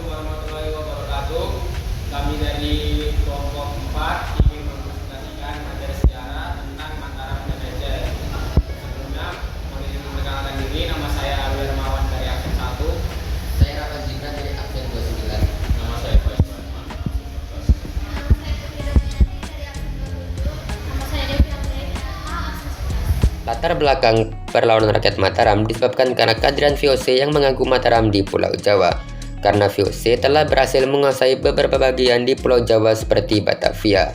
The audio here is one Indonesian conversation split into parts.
warahmatullahi wabarakatuh. Kami dari kelompok 4 ingin mempresentasikan materi sejarah tentang Mataram dan Aceh. Sebelumnya, mohon izin memperkenalkan diri. Nama saya Alwi Hermawan dari absen 1. Saya Rahmat Zikran dari absen 29. Nama saya Faiz Rahman. Latar belakang perlawanan rakyat Mataram disebabkan karena kehadiran VOC yang mengganggu Mataram di Pulau Jawa. Karena VOC telah berhasil menguasai beberapa bagian di Pulau Jawa seperti Batavia.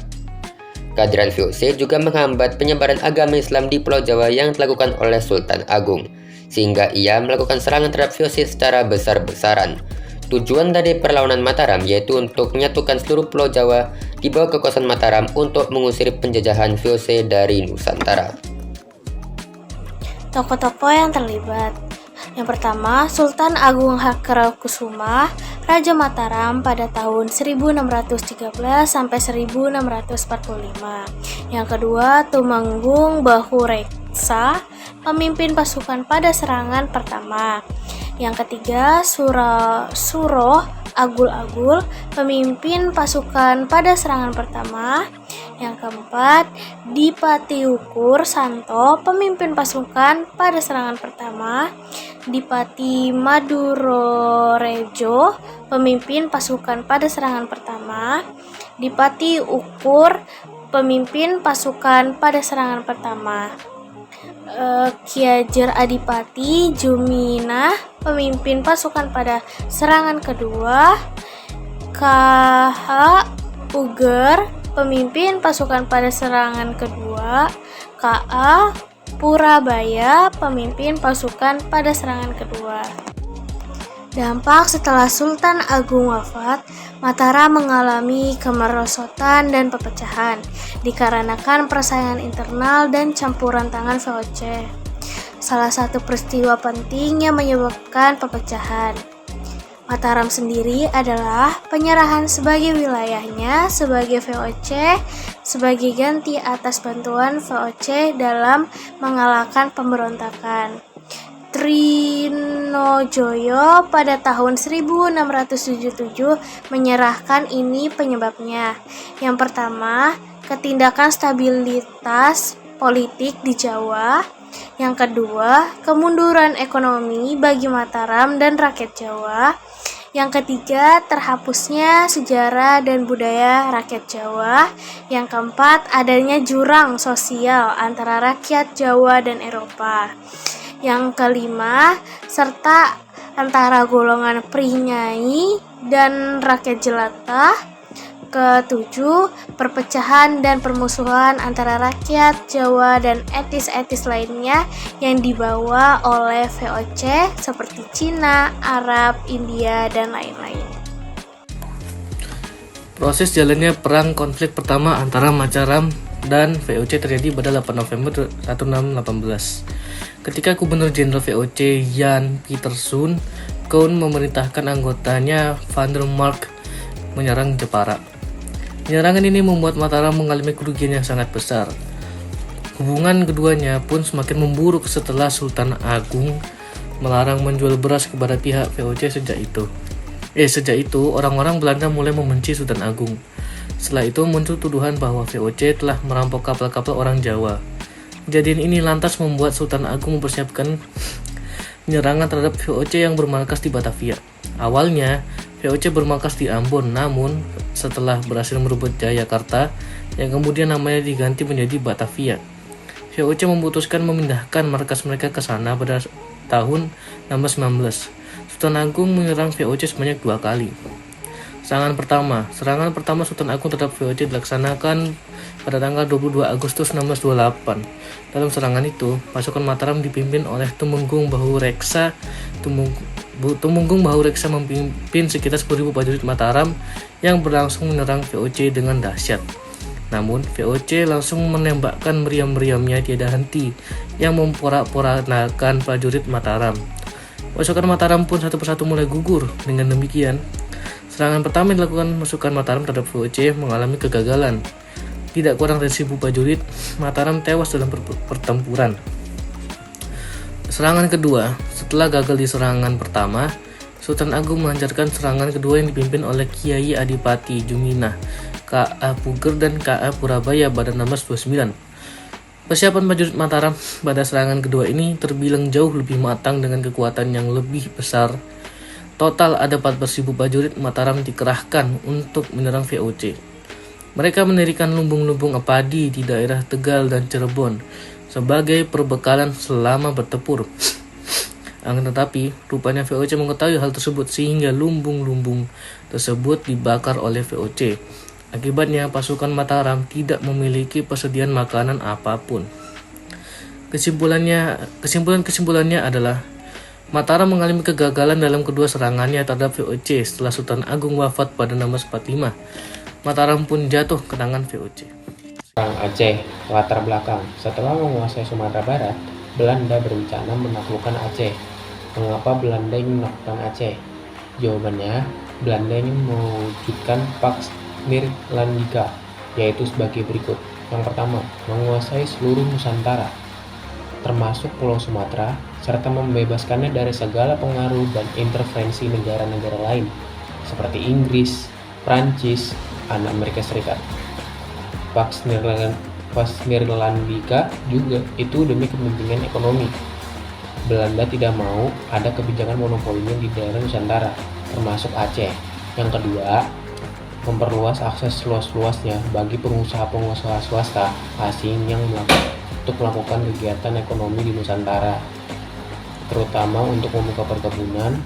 Kehadiran VOC juga menghambat penyebaran agama Islam di Pulau Jawa yang dilakukan oleh Sultan Agung, sehingga ia melakukan serangan terhadap VOC secara besar-besaran. Tujuan dari perlawanan Mataram yaitu untuk menyatukan seluruh Pulau Jawa di bawah kekuasaan Mataram untuk mengusir penjajahan VOC dari Nusantara. Tokoh-tokoh yang terlibat. Yang pertama, Sultan Agung Hakarakusuma, Raja Mataram pada tahun 1613 sampai 1645. Yang kedua, Tumenggung Bahureksa, pemimpin pasukan pada serangan pertama. Yang ketiga, Suroh Agul-Agul, pemimpin pasukan pada serangan pertama. Yang keempat, Dipati Ukur Santo, pemimpin pasukan pada serangan pertama. Dipati Madurorejo, pemimpin pasukan pada serangan pertama. Dipati Ukur, pemimpin pasukan pada serangan pertama. Kiajer Adipati Jumina, pemimpin pasukan pada serangan kedua. KH Uger, pemimpin pasukan pada serangan kedua. KA Purabaya, pemimpin pasukan pada serangan kedua. Dampak setelah Sultan Agung wafat, Mataram mengalami kemerosotan dan perpecahan dikarenakan persaingan internal dan campuran tangan VOC. Salah satu peristiwa penting yang menyebabkan perpecahan Mataram sendiri adalah penyerahan sebagai wilayahnya sebagai VOC sebagai ganti atas bantuan VOC dalam mengalahkan pemberontakan. Trinojoyo pada tahun 1677 menyerahkan ini penyebabnya. Yang pertama, ketindakan stabilitas politik di Jawa. Yang kedua, kemunduran ekonomi bagi Mataram dan rakyat Jawa. Yang ketiga, terhapusnya sejarah dan budaya rakyat Jawa. Yang keempat, adanya jurang sosial antara rakyat Jawa dan Eropa. Yang kelima, serta antara golongan prinyai dan rakyat jelata. Ketujuh, perpecahan dan permusuhan antara rakyat Jawa dan etnis-etnis lainnya yang dibawa oleh VOC seperti Cina, Arab, India, dan lain-lain. Proses jalannya perang konflik pertama antara Mataram dan VOC terjadi pada 8 November 1618. Ketika Gubernur Jenderal VOC Jan Pieterszoon Koen memerintahkan anggotanya Van der Mark menyerang Jepara. Penyerangan ini membuat Mataram mengalami kerugian yang sangat besar. Hubungan keduanya pun semakin memburuk setelah Sultan Agung melarang menjual beras kepada pihak VOC sejak itu. Sejak itu, orang-orang Belanda mulai membenci Sultan Agung. Setelah itu muncul tuduhan bahwa VOC telah merampok kapal-kapal orang Jawa. Kejadian ini lantas membuat Sultan Agung mempersiapkan penyerangan terhadap VOC yang bermarkas di Batavia. Awalnya, VOC bermarkas di Ambon, namun setelah berhasil merebut Jayakarta, yang kemudian namanya diganti menjadi Batavia, VOC memutuskan memindahkan markas mereka ke sana pada tahun 1619. Sultan Agung menyerang VOC sebanyak 2 kali. Serangan pertama Sultan Agung terhadap VOC dilaksanakan pada tanggal 22 Agustus 1628. Dalam serangan itu, pasukan Mataram dipimpin oleh Tumenggung Bahureksa. Tumenggung Bahureksa memimpin sekitar 10.000 prajurit Mataram yang berlangsung menyerang VOC dengan dahsyat. Namun, VOC langsung menembakkan meriam-meriamnya tiada henti yang memporak-porandakan prajurit Mataram. Pasukan Mataram pun satu persatu mulai gugur. Dengan demikian, serangan pertama yang dilakukan pasukan Mataram terhadap VOC mengalami kegagalan. Tidak kurang dari 1.000 prajurit Mataram tewas dalam pertempuran. Serangan kedua, setelah gagal di serangan pertama, Sultan Agung melancarkan serangan kedua yang dipimpin oleh Kiai Adipati Juminah, K.A. Puger dan K.A. Purabaya pada 1629. Persiapan prajurit Mataram pada serangan kedua ini terbilang jauh lebih matang dengan kekuatan yang lebih besar. Total ada 14.000 prajurit Mataram dikerahkan untuk menyerang VOC. Mereka mendirikan lumbung-lumbung padi di daerah Tegal dan Cirebon sebagai perbekalan selama bertempur. Akan tetapi, rupanya VOC mengetahui hal tersebut sehingga lumbung-lumbung tersebut dibakar oleh VOC. Akibatnya, pasukan Mataram tidak memiliki persediaan makanan apapun. Kesimpulannya adalah Mataram mengalami kegagalan dalam kedua serangannya terhadap VOC setelah Sultan Agung wafat pada 1645. Mataram pun jatuh ke tangan VOC. Perang Aceh, latar belakang. Setelah menguasai Sumatera Barat, Belanda berencana menaklukkan Aceh. Mengapa Belanda ingin menaklukkan Aceh? Jawabannya, Belanda ingin mewujudkan Pax Nirlandika, yaitu sebagai berikut. Yang pertama, menguasai seluruh Nusantara, termasuk Pulau Sumatera, serta membebaskannya dari segala pengaruh dan intervensi negara-negara lain, seperti Inggris, Prancis, dan Amerika Serikat. Pax Nirlandika juga itu demi kepentingan ekonomi. Belanda tidak mau ada kebijakan monopolinya di daerah Nusantara, termasuk Aceh. Yang kedua, memperluas akses luas-luasnya bagi pengusaha-pengusaha swasta asing yang untuk melakukan kegiatan ekonomi di Nusantara, terutama untuk membuka perkebunan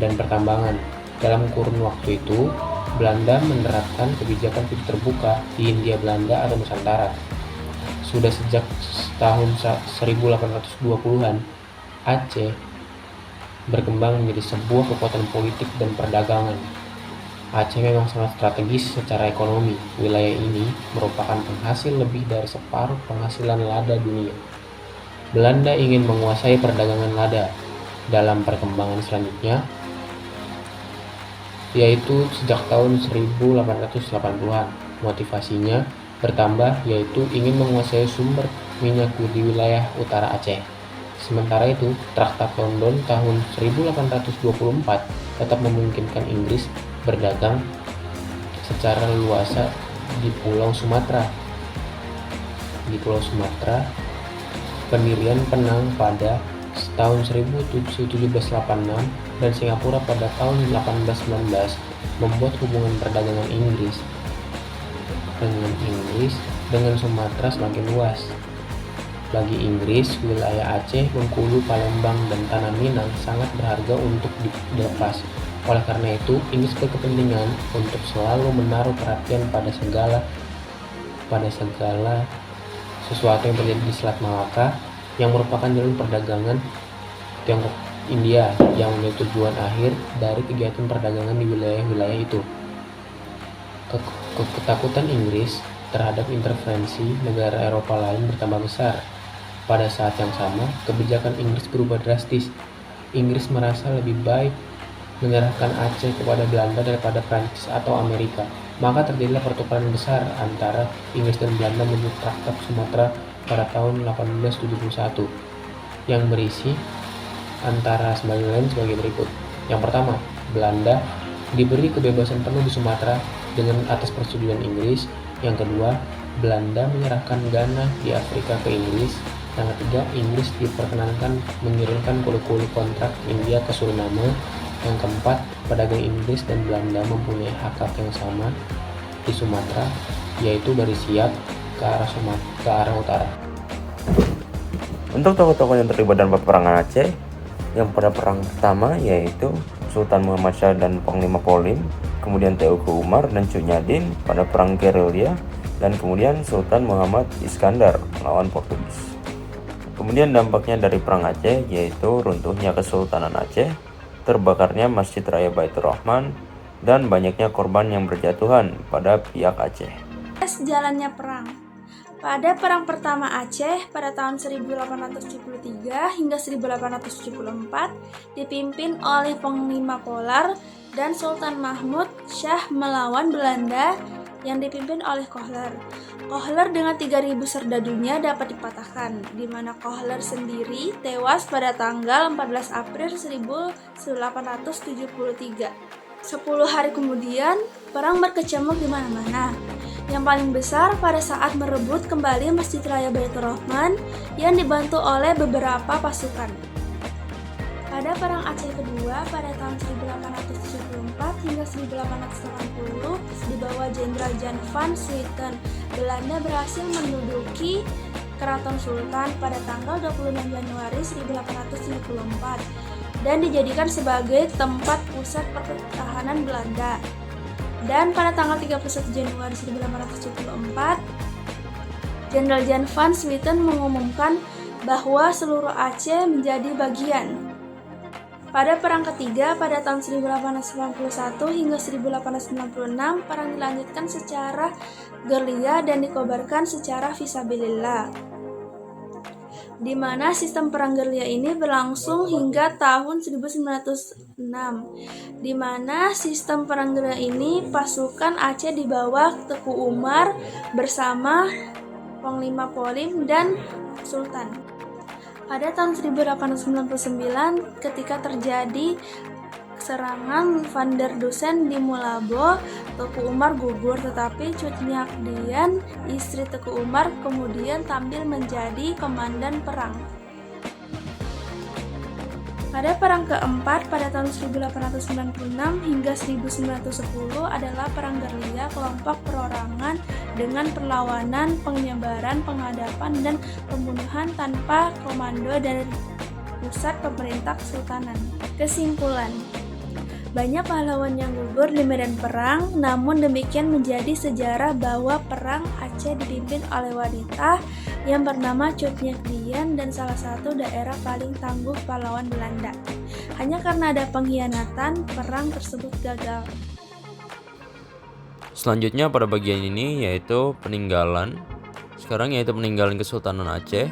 dan pertambangan. Dalam kurun waktu itu, Belanda menerapkan kebijakan pintu terbuka di Hindia Belanda atau Nusantara. Sudah sejak tahun 1820-an, Aceh berkembang menjadi sebuah kekuatan politik dan perdagangan. Aceh memang sangat strategis secara ekonomi. Wilayah ini merupakan penghasil lebih dari separuh penghasilan lada dunia. Belanda ingin menguasai perdagangan lada. Dalam perkembangan selanjutnya, yaitu sejak tahun 1880-an, motivasinya bertambah, yaitu ingin menguasai sumber minyak di wilayah utara Aceh. Sementara itu, Traktat London tahun 1824 tetap memungkinkan Inggris berdagang secara luasa di Pulau Sumatera. Pendirian Penang pada tahun 1786 dan Singapura pada tahun 1819 membuat hubungan perdagangan Inggris dengan Sumatera semakin luas. Bagi Inggris, wilayah Aceh, Bengkulu, Palembang, dan Tanah Minang sangat berharga untuk dilepas. Oleh karena itu, Inggris berkepentingan untuk selalu menaruh perhatian pada segala sesuatu yang terjadi di Selat Malaka, yang merupakan jalur perdagangan Tiongkok India yang menjadi tujuan akhir dari kegiatan perdagangan di wilayah-wilayah itu. Ketakutan Inggris terhadap intervensi negara Eropa lain bertambah besar. Pada saat yang sama, kebijakan Inggris berubah drastis. Inggris merasa lebih baik menyerahkan Aceh kepada Belanda daripada Prancis atau Amerika. Maka terjadilah pertukaran besar antara Inggris dan Belanda menurut Traktat Sumatera pada tahun 1871 yang berisi antara lain sebagai berikut. Yang pertama, Belanda diberi kebebasan penuh di Sumatera dengan atas persetujuan Inggris. Yang kedua, Belanda menyerahkan Ghana di Afrika ke Inggris. Yang ketiga, Inggris diperkenankan mengirimkan kulit-kulit kontrak India ke Suriname. Yang keempat, pedagang Inggris dan Belanda mempunyai hak yang sama di Sumatera, yaitu dari Siak ke arah utara. Untuk tokoh-tokoh yang terlibat dalam peperangan Aceh, yang pada perang pertama yaitu Sultan Muhammad Shah dan Panglima Polim, kemudian Teuku Umar dan Cut Nyadin pada perang gerilya, dan kemudian Sultan Muhammad Iskandar melawan Portugis. Kemudian dampaknya dari perang Aceh yaitu runtuhnya Kesultanan Aceh, terbakarnya Masjid Raya Baitur Rahman, dan banyaknya korban yang berjatuhan pada pihak Aceh. Jalannya perang. Pada Perang Pertama Aceh pada tahun 1873 hingga 1874 dipimpin oleh Panglima Polar dan Sultan Mahmud Shah melawan Belanda yang dipimpin oleh Kohler. Kohler dengan 3.000 serdadunya dapat dipatahkan, di mana Kohler sendiri tewas pada tanggal 14 April 1873. 10 hari kemudian, perang berkecamuk di mana-mana. Yang paling besar pada saat merebut kembali Masjid Raya Baitur Rahman yang dibantu oleh beberapa pasukan. Pada Perang Aceh kedua pada tahun 1874 hingga 1880 di bawah Jenderal Jan van Swieten, Belanda berhasil menduduki Keraton Sultan pada tanggal 26 Januari 1874 dan dijadikan sebagai tempat pusat pertahanan Belanda. Dan pada tanggal 31 Januari 1874, Jenderal Jan van Swieten mengumumkan bahwa seluruh Aceh menjadi bagian. Pada perang ketiga pada tahun 1891 hingga 1896, perang dilanjutkan secara gerilya dan dikobarkan secara fisabilillah, di mana sistem perang gerilya ini berlangsung hingga tahun 1906, di mana sistem perang gerilya ini pasukan Aceh di bawah Teku Umar bersama Panglima Polim dan Sultan. Pada tahun 1899, ketika terjadi serangan Van der Dusen di Mulabo, Teku Umar gugur, tetapi Cut Nyak Dien, istri Teku Umar, kemudian tampil menjadi komandan perang. Pada perang keempat pada tahun 1896 hingga 1910 adalah perang gerilya kelompok perorangan dengan perlawanan, penyebaran, penghadapan, dan pembunuhan tanpa komando dari pusat pemerintah kesultanan. Kesimpulan, banyak pahlawan yang gugur di medan perang, namun demikian menjadi sejarah bahwa perang Aceh dipimpin oleh wanita yang bernama Cut Nyak Dien dan salah satu daerah paling tangguh pahlawan Belanda. Hanya karena ada pengkhianatan, perang tersebut gagal. Selanjutnya pada bagian ini yaitu peninggalan. Sekarang yaitu peninggalan Kesultanan Aceh.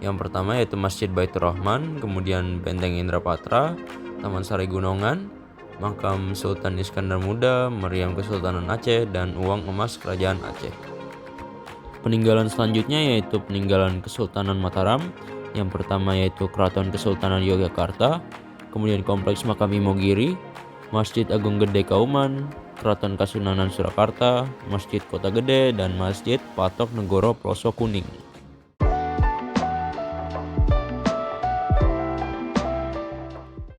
Yang pertama yaitu Masjid Baitur Rahman, kemudian Benteng Indrapatra, Taman Sari Gunungan, Makam Sultan Iskandar Muda, Meriam Kesultanan Aceh, dan uang emas Kerajaan Aceh. Peninggalan selanjutnya yaitu peninggalan Kesultanan Mataram. Yang pertama yaitu Keraton Kesultanan Yogyakarta, kemudian Kompleks Makam Imogiri, Masjid Agung Gede Kauman, Keraton Kasunanan Surakarta, Masjid Kota Gede, dan Masjid Patok Negoro Ploso Kuning.